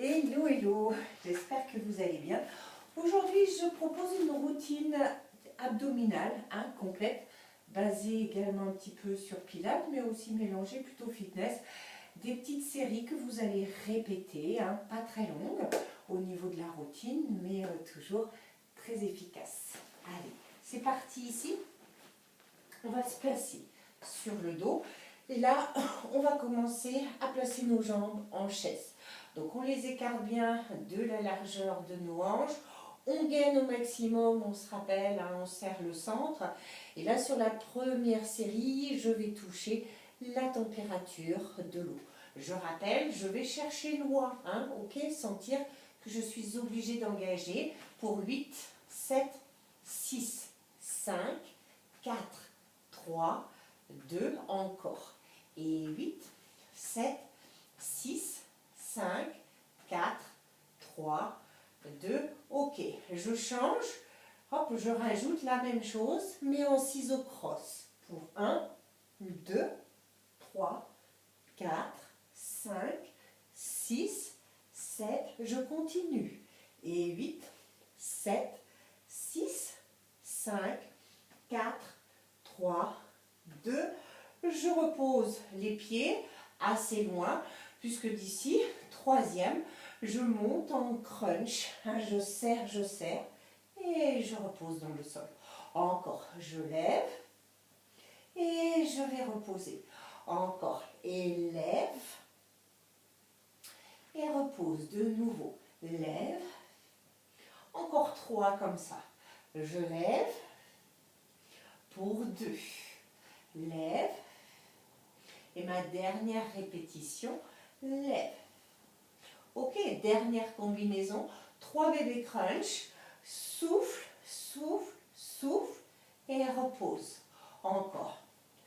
Hello, hello, j'espère que vous allez bien. Aujourd'hui, je propose une routine abdominale complète, basée également un petit peu sur pilates, mais aussi mélangée plutôt fitness. Des petites séries que vous allez répéter, pas très longues au niveau de la routine, mais toujours très efficaces. Allez, c'est parti ici. On va se placer sur le dos. Et là, on va commencer à placer nos jambes en chaise. Donc on les écarte bien de la largeur de nos hanches. On gaine au maximum, on se rappelle, on serre le centre. Et là, sur la première série, je vais toucher la température de l'eau. Je rappelle, je vais chercher loin, ok, sentir que je suis obligée d'engager pour 8, 7, 6, 5, 4, 3, 2, encore. Et 8, 7, 6, 5, 4, 3, 2, ok. Je change, hop, je rajoute la même chose, mais en ciseaux cross. Pour 1, 2, 3, 4, 5, 6, 7, je continue. Et 8, 7, 6, 5, 4, 3, 2, je repose les pieds assez loin, puisque d'ici, troisième, je monte en crunch, je serre, et je repose dans le sol. Encore, je lève, et je vais reposer. Encore, élève, et repose de nouveau. Lève, encore 3 comme ça. Je lève, pour 2. Lève. Et ma dernière répétition, lève. Ok, dernière combinaison. 3 bébés crunch. Souffle, souffle, souffle. Et repose. Encore.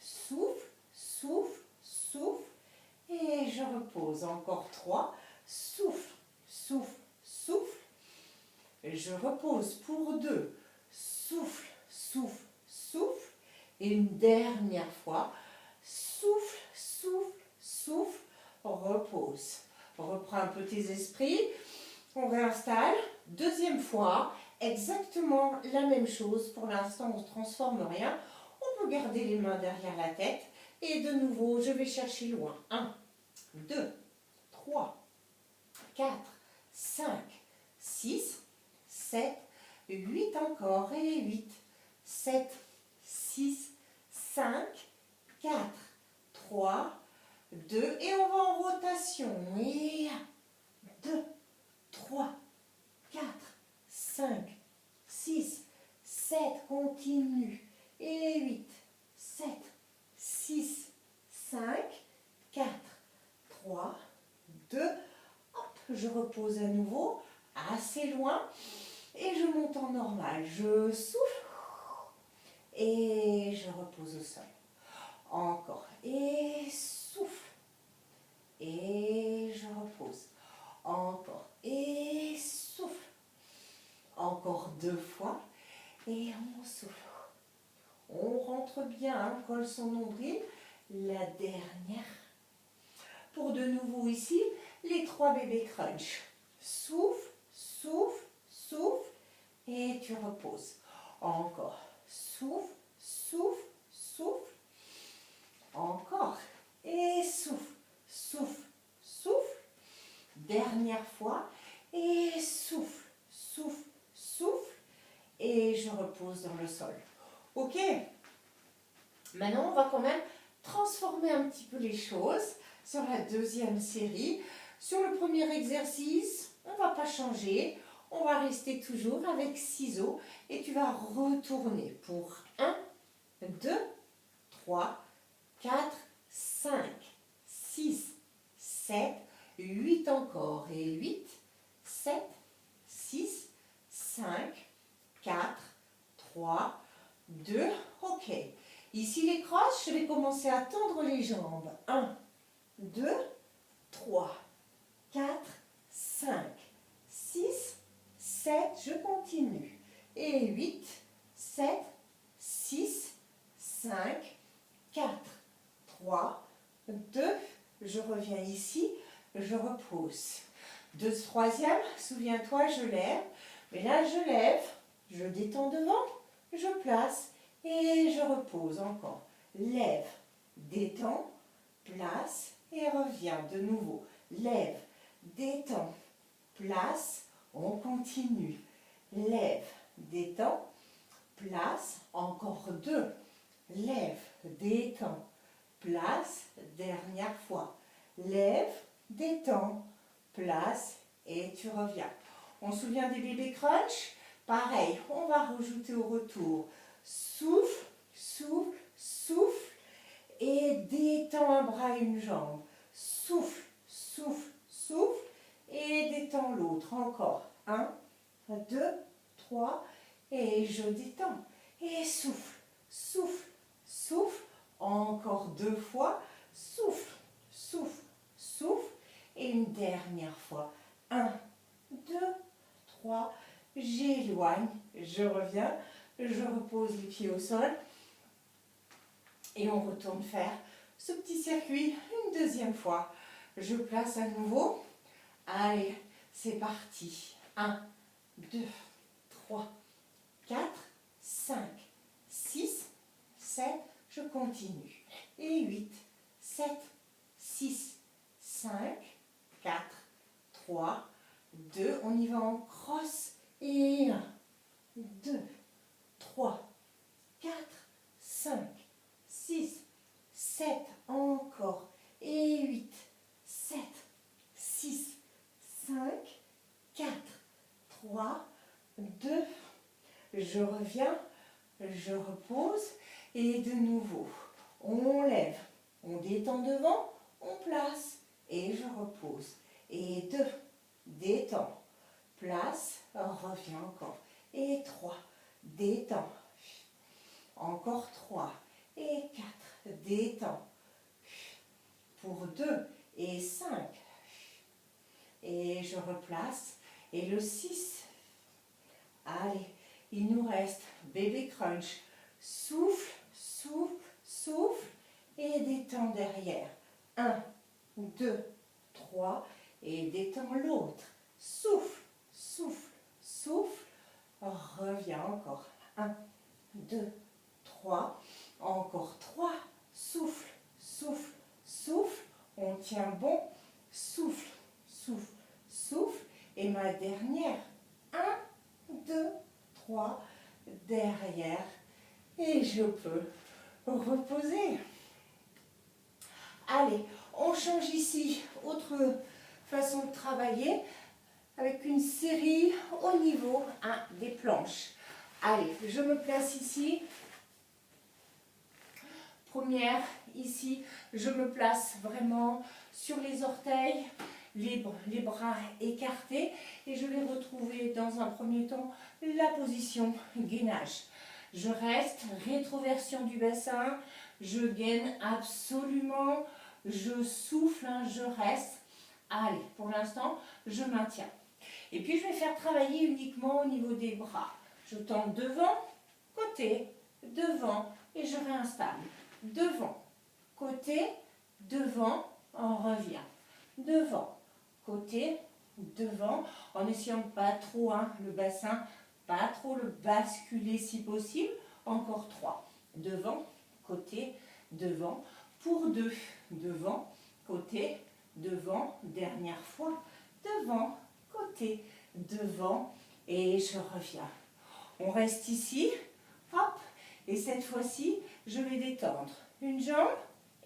Souffle, souffle, souffle. Et je repose. Encore 3. Souffle, souffle, souffle. Et je repose pour 2. Souffle, souffle, souffle. Et une dernière fois, souffle, souffle, souffle, repose. Reprends un peu tes esprits, on réinstalle. Deuxième fois, exactement la même chose. Pour l'instant, on ne transforme rien. On peut garder les mains derrière la tête. Et de nouveau, je vais chercher loin. 1, 2, 3, 4, 5, 6, 7, 8 encore. Et 8, 7, 6, 5, 4, 3, 2, et on va en rotation. Et 2, 3, 4, 5, 6, 7, continue. Et 8, 7, 6, 5, 4, 3, 2, hop, je repose à nouveau, assez loin, et je monte en normal. Je souffle. Et je repose au sol. Encore. Et souffle. Et je repose. Encore. Et souffle. Encore 2 fois. Et on souffle. On rentre bien, on colle son nombril. La dernière. Pour de nouveau ici, les 3 bébés crunch. Souffle, souffle, souffle. Et tu reposes. Encore. Souffle, souffle, souffle. Encore. Et souffle, souffle, souffle. Dernière fois. Et souffle, souffle, souffle. Et je repose dans le sol. Ok. Maintenant, on va quand même transformer un petit peu les choses sur la deuxième série. Sur le premier exercice, on ne va pas changer. On va rester toujours avec ciseaux et tu vas retourner pour 1, 2, 3, 4, 5, 6, 7, 8 encore. Et 8, 7, 6, 5, 4, 3, 2, ok. Ici les crosses, je vais commencer à tendre les jambes. 1, 2, 3, 4, 5, 6, 7, je continue. Et 8, 7, 6, 5, 4, 3, 2, je reviens ici, je repose. Troisième, souviens-toi, je lève. Mais là, je lève, je détends devant, je place et je repose encore. Lève, détends, place et reviens de nouveau. Lève, détends, place, on continue. Lève, détends, place, encore 2. Lève, détends, place, dernière fois. Lève, détends, place et tu reviens. On se souvient des bébés crunch? Pareil, on va rajouter au retour. Souffle, souffle, souffle et détends un bras et une jambe. Souffle, souffle, souffle et détends l'autre. Encore. 1, 2, 3 et je détends. Et souffle, souffle, souffle. Encore 2 fois. Souffle, souffle, souffle. Et une dernière fois. 1, 2, 3. J'éloigne, je reviens, je repose les pieds au sol. Et on retourne faire ce petit circuit une deuxième fois. Je place à nouveau. Allez, c'est parti. 1, 2, 3, 4, 5, 6, 7. Je continue. Et 8, 7, 6, 5, 4, 3, 2. On y va en crosse. Et 1, 2, 3, 4, 5, 6, 7, encore. Et 8, 7, 6, 5, 4, 3, 2. Je reviens, je repose. Et de nouveau, on lève, on détend devant, on place. Et je repose. Et 2, détends, place, reviens encore. Et 3, détends. Encore 3 et 4, détends. Pour 2 et 5. Et je replace. Et le 6. Allez, il nous reste bébé crunch. Souffle, souffle, souffle. Et détends derrière. 1, 2, 3. Et détends l'autre. Souffle, souffle, souffle. Reviens encore. 1, 2, 3. Encore 3. Souffle, souffle, souffle. On tient bon. Souffle, souffle, souffle. Et ma dernière. 1, 2, 3. Derrière. Et je peux reposer. Allez, on change ici. Autre façon de travailler avec une série au niveau des planches. Allez, je me place ici. Première, ici, je me place vraiment sur les orteils, les bras écartés et je vais retrouver dans un premier temps la position gainage. Je reste, rétroversion du bassin, je gaine absolument, je souffle, je reste. Allez, pour l'instant, je maintiens. Et puis, je vais faire travailler uniquement au niveau des bras. Je tends devant, côté, devant et je réinstalle. Devant, côté, devant, on revient. Devant, côté, devant, en essayant de pas trop le bassin, pas trop le basculer si possible. Encore 3. Devant, côté, devant. Pour 2. Devant, côté, devant. Dernière fois. Devant, côté, devant. Et je reviens. On reste ici. Hop. Et cette fois-ci, je vais détendre une jambe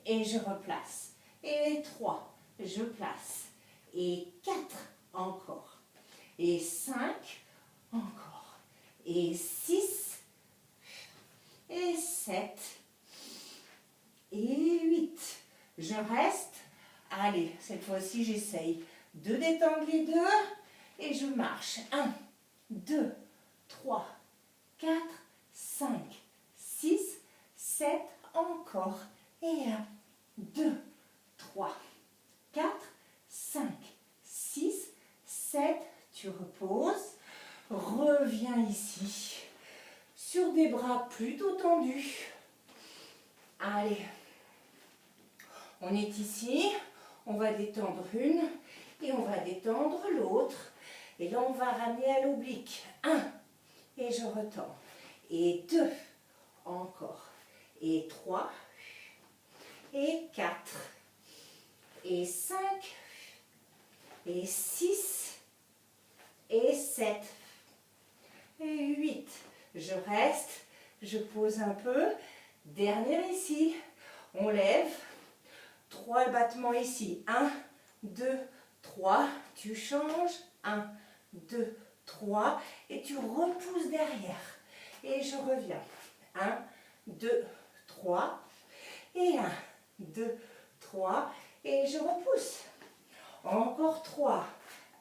et je replace. Et 3, je place. Et 4, encore. Et 5, encore. Et 6, et 7, et 8. Je reste. Allez, cette fois-ci, j'essaye de détendre les deux. Et je marche. 1, 2, 3, 4, 5, 6, 7, encore. Et 1, 2, 3, 4, 5, 6, 7. Tu reposes. Reviens ici. Sur des bras plutôt tendus. Allez. On est ici. On va détendre une Et on va détendre l'autre. Et là, on va ramener à l'oblique. 1. Et je retends. Et 2. Encore. Et 3. Et 4. Et 5. Et 6. Et 7. Et 8. Je reste. Je pose un peu. Dernier ici. On lève. 3 battements ici. 1, 2, 3. Tu changes. 1, 2, 3. Et tu repousses derrière. Et je reviens. 1, 2, 3. Et 1, 2, 3. Et je repousse. Encore 3.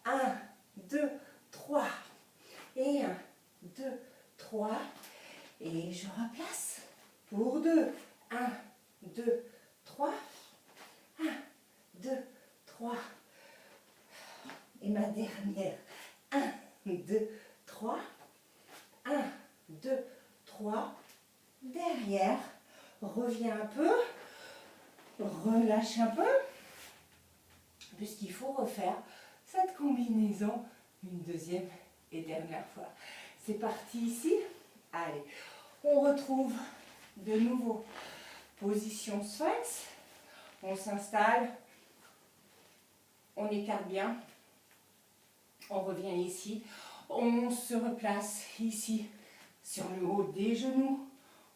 1, 2, 3. Et 1, 2, 3. Et je replace. Pour 2. 1, 2, 3. 1, 2, 3. Et ma dernière. 1, 2, 3. 1, 2, 3. Derrière. Reviens un peu. Relâche un peu. Puisqu'il faut refaire cette combinaison une deuxième et dernière fois. C'est parti ici. Allez. On retrouve de nouveau position sphinx. On s'installe. On écarte bien. On revient ici. On se replace ici sur le haut des genoux.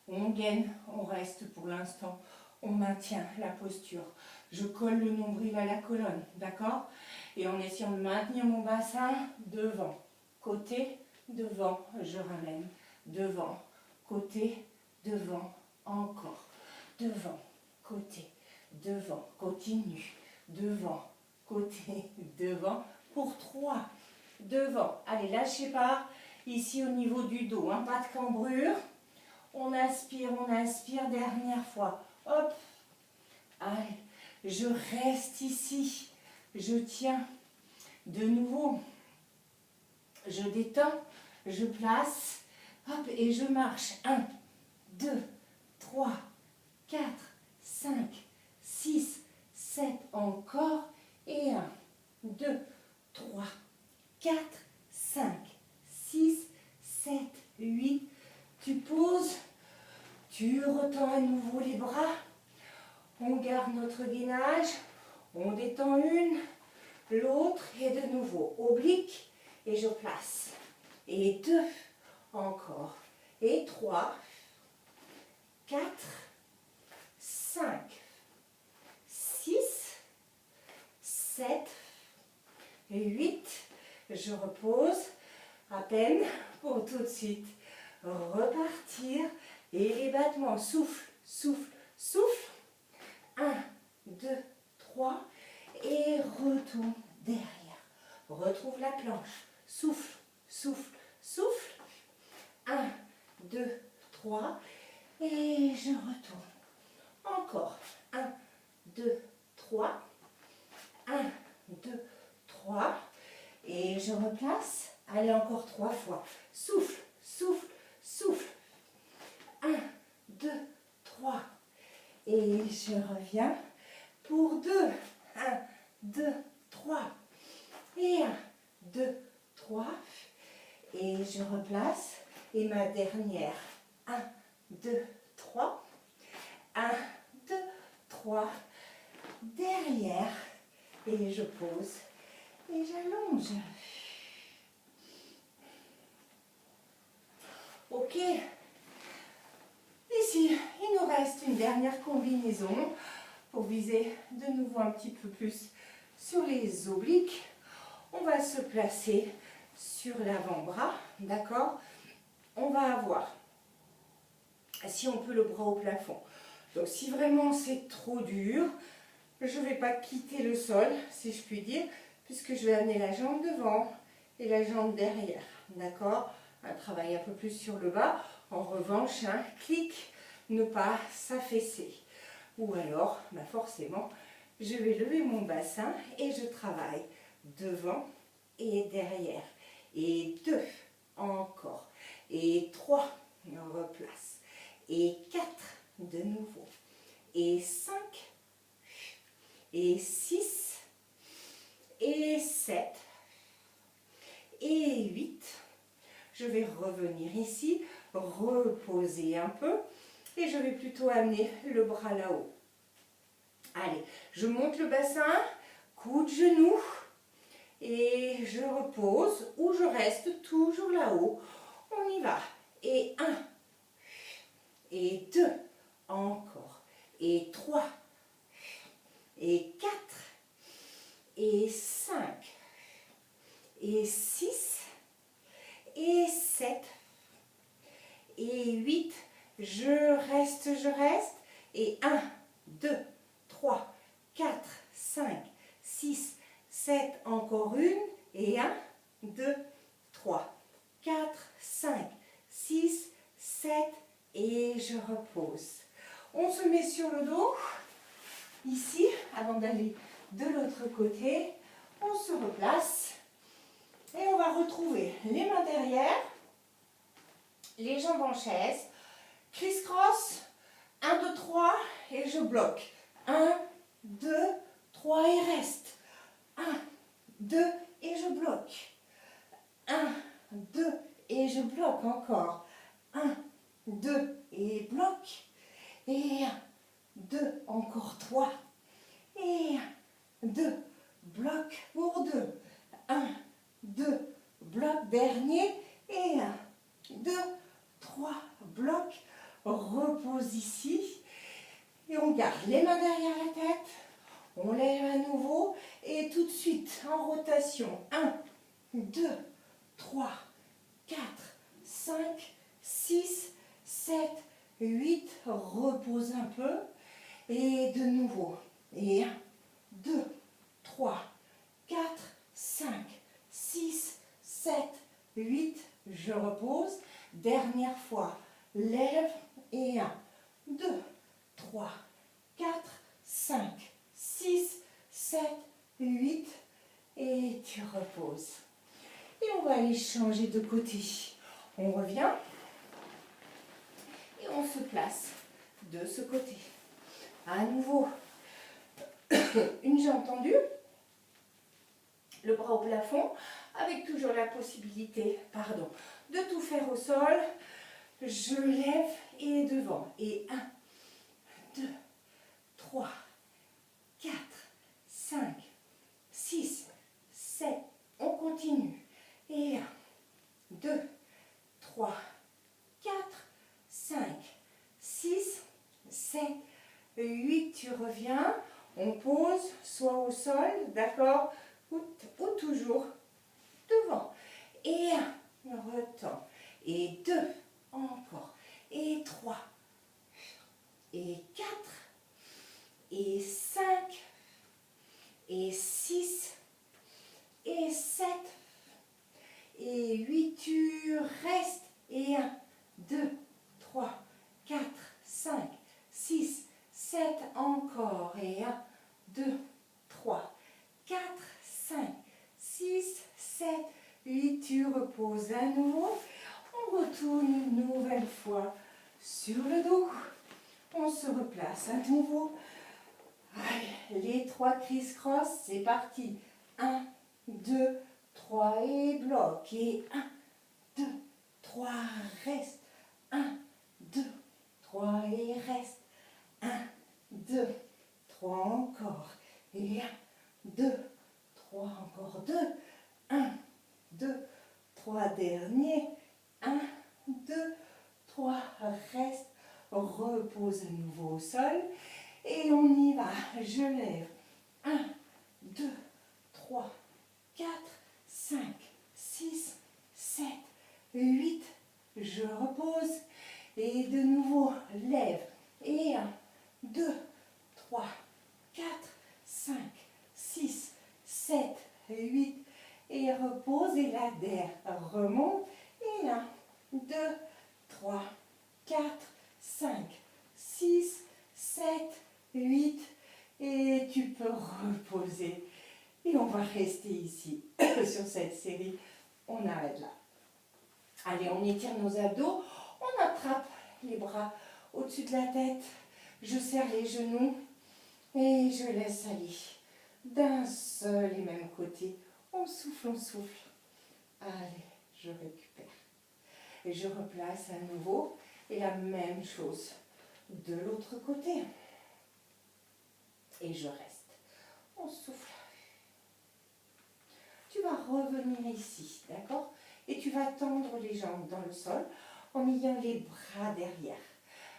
On gaine. On reste pour l'instant. On maintient la posture. Je colle le nombril à la colonne. D'accord? Et en essayant de maintenir mon bassin devant. Côté, devant. Je ramène. Devant. Côté, devant. Encore. Devant. Côté. Devant. Continue. Devant. Côté. Devant. Pour 3. Devant. Allez, lâchez pas. Ici au niveau du dos. Hein, pas de cambrure. On aspire. Dernière fois. Hop. Allez. Je reste ici. Je tiens. De nouveau. Je détends. Je place. Hop. Et je marche. 1, 2, 3, 4, 5, 6, 7. Encore. Et 1, 2, 3, 4, 5, 6, 7, 8. Tu poses. Tu retends à nouveau les bras. On garde notre gainage. On détend une, l'autre. Et de nouveau. Oblique. Et je place. Et 2. Encore. Et 3. 4. 5. 6. 7. Et 8. Je repose. À peine pour tout de suite repartir. Et les battements. Souffle, souffle, souffle. 1, 2, 3. Et retourne derrière. Retrouve la planche. Souffle, souffle, souffle. 1, 2, 3. Et je retourne. Encore. 1, 2, 3. 1, 2, 3. Et je replace. Allez, encore 3 fois. Souffle, souffle, souffle. 1, 2, 3. Et je reviens pour 2. 1, 2, 3. Et 1, 2, 3. Et je replace. Et ma dernière. 1, 2, 3. 1, 2, 3. Derrière. Et je pose. Et j'allonge. Ok. Ici, il nous reste une dernière combinaison pour viser de nouveau un petit peu plus sur les obliques. On va se placer sur l'avant-bras, d'accord? On va avoir, si on peut, le bras au plafond. Donc si vraiment c'est trop dur, je ne vais pas quitter le sol, si je puis dire, puisque je vais amener la jambe devant et la jambe derrière, d'accord? Un travail un peu plus sur le bas. En revanche, un clic, ne pas s'affaisser. Ou alors, forcément, je vais lever mon bassin et je travaille devant et derrière. Et 2, encore. Et 3, on replace. Et 4, de nouveau. Et 5, et 6, et 7 et 8. Je vais revenir ici, reposer un peu et je vais plutôt amener le bras là-haut. Allez, je monte le bassin, coup de genou et je repose ou je reste toujours là-haut. On y va. Et 1, et 2, encore, et 3, et 4, et 5, et 6, et 7, et 8. Je reste, et 1, 2, 3, 4, 5, 6, 7, encore une, et 1, 2, 3, 4, 5, 6, 7, et je repose. On se met sur le dos, ici, avant d'aller de l'autre côté, on se replace, et on va retrouver les mains derrière, les jambes en chaise, criss-cross, 1, 2, 3, et je bloque. 1, 2, 3 et reste. 1, 2 et je bloque. 1, 2 et je bloque encore. 1, 2 et bloque. Et 1, 2, encore 3. Et 1, 2, bloc pour 2. 1, 2, bloc dernier. Et 1, 2, 3, bloc. Repose ici. Et on garde les mains derrière la tête. On lève à nouveau. Et tout de suite, en rotation. 1, 2, 3, 4, 5, 6, 7, 8. Repose un peu. Et de nouveau. Et 1, 2, 3, 4, 5, 6, 7, 8. Je repose. Dernière fois. Lève. Et 1, 2, 3, 4, 5, 6, 7, 8. Et tu reposes. Et on va aller changer de côté. On revient. Et on se place de ce côté. À nouveau, une jambe tendue. Le bras au plafond. Avec toujours la possibilité, de tout faire au sol. Je lève et devant. Et 1, 2, 3, 4, 5, 6, 7. On continue. Et 1, 2, 3, 4, 5, 6, 7, 8. Tu reviens. On pose, soit au sol, d'accord, ou toujours devant. Et 1, retends. Et 2, encore. Et 3, et 4, et 5, et 6, et 7, et 8. Tu restes. Et 1, 2, 3, 4, 5, 6, 7. Encore. Et 1, 2, 3, 4, 5, 6, 7, 8. Tu reposes à nouveau. On retourne une nouvelle fois sur le dos. On se replace à nouveau. Allez, les 3 criss-cross, c'est parti. 1, 2, 3 et bloc. Et 1, 2, 3, reste. 1, 2, 3 et reste. 1, 2, 3 encore. Et 1, 2, 3 encore. 2, 1, 2, 3 dernier. 1, 2, 3, reste. Repose à nouveau au sol. Et on y va. Je lève. 1, 2, 3, 4, 5, 6, 7, 8. Je repose. Et de nouveau, lève. Et 1, 2, 3, 4, 5, 6, 7, 8. Et repose. Et la der remonte. Et 1, 2, 3, 4, 5, 6, 7, 8. Et tu peux reposer. Et on va rester ici sur cette série. On arrête là. Allez, on étire nos abdos. On attrape les bras au-dessus de la tête. Je serre les genoux et je laisse aller. d'un seul et même côté. On souffle, on souffle. Allez, je récupère. Et je replace à nouveau. Et la même chose de l'autre côté. Et je reste. On souffle. Tu vas revenir ici, d'accord? Et tu vas tendre les jambes dans le sol en ayant les bras derrière.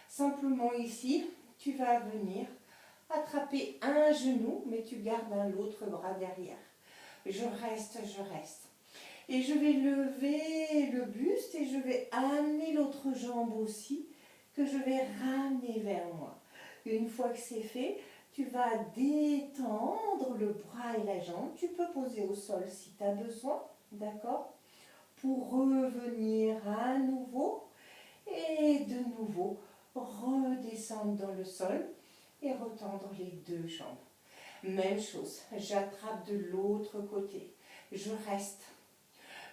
Simplement ici, tu vas venir attraper un genou, mais tu gardes l'autre bras derrière. Je reste, je reste. Et je vais lever le buste et je vais amener l'autre jambe aussi, que je vais ramener vers moi. Une fois que c'est fait, tu vas détendre le bras et la jambe. Tu peux poser au sol si tu as besoin, d'accord? Pour revenir à nouveau et de nouveau redescendre dans le sol et retendre les deux jambes. Même chose, j'attrape de l'autre côté. Je reste.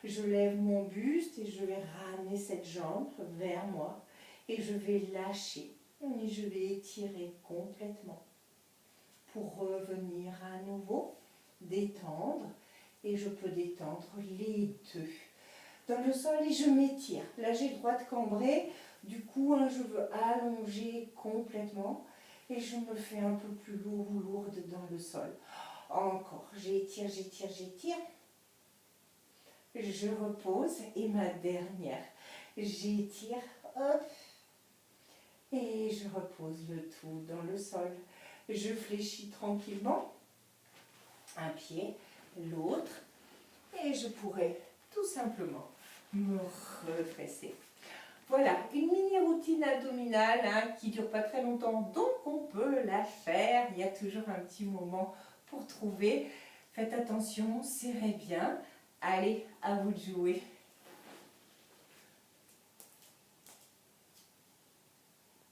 Je lève mon buste et je vais ramener cette jambe vers moi et je vais lâcher et je vais étirer complètement pour revenir à nouveau, détendre et je peux détendre les deux dans le sol et je m'étire. Là j'ai le droit de cambrer, du coup je veux allonger complètement et je me fais un peu plus lourd ou lourde dans le sol. Encore, j'étire, j'étire, j'étire. Je repose et ma dernière, j'étire, hop, et je repose le tout dans le sol. Je fléchis tranquillement, un pied, l'autre, et je pourrais tout simplement me redresser. Voilà, une mini routine abdominale qui ne dure pas très longtemps, donc on peut la faire. Il y a toujours un petit moment pour trouver. Faites attention, serrez bien. Allez, à vous de jouer.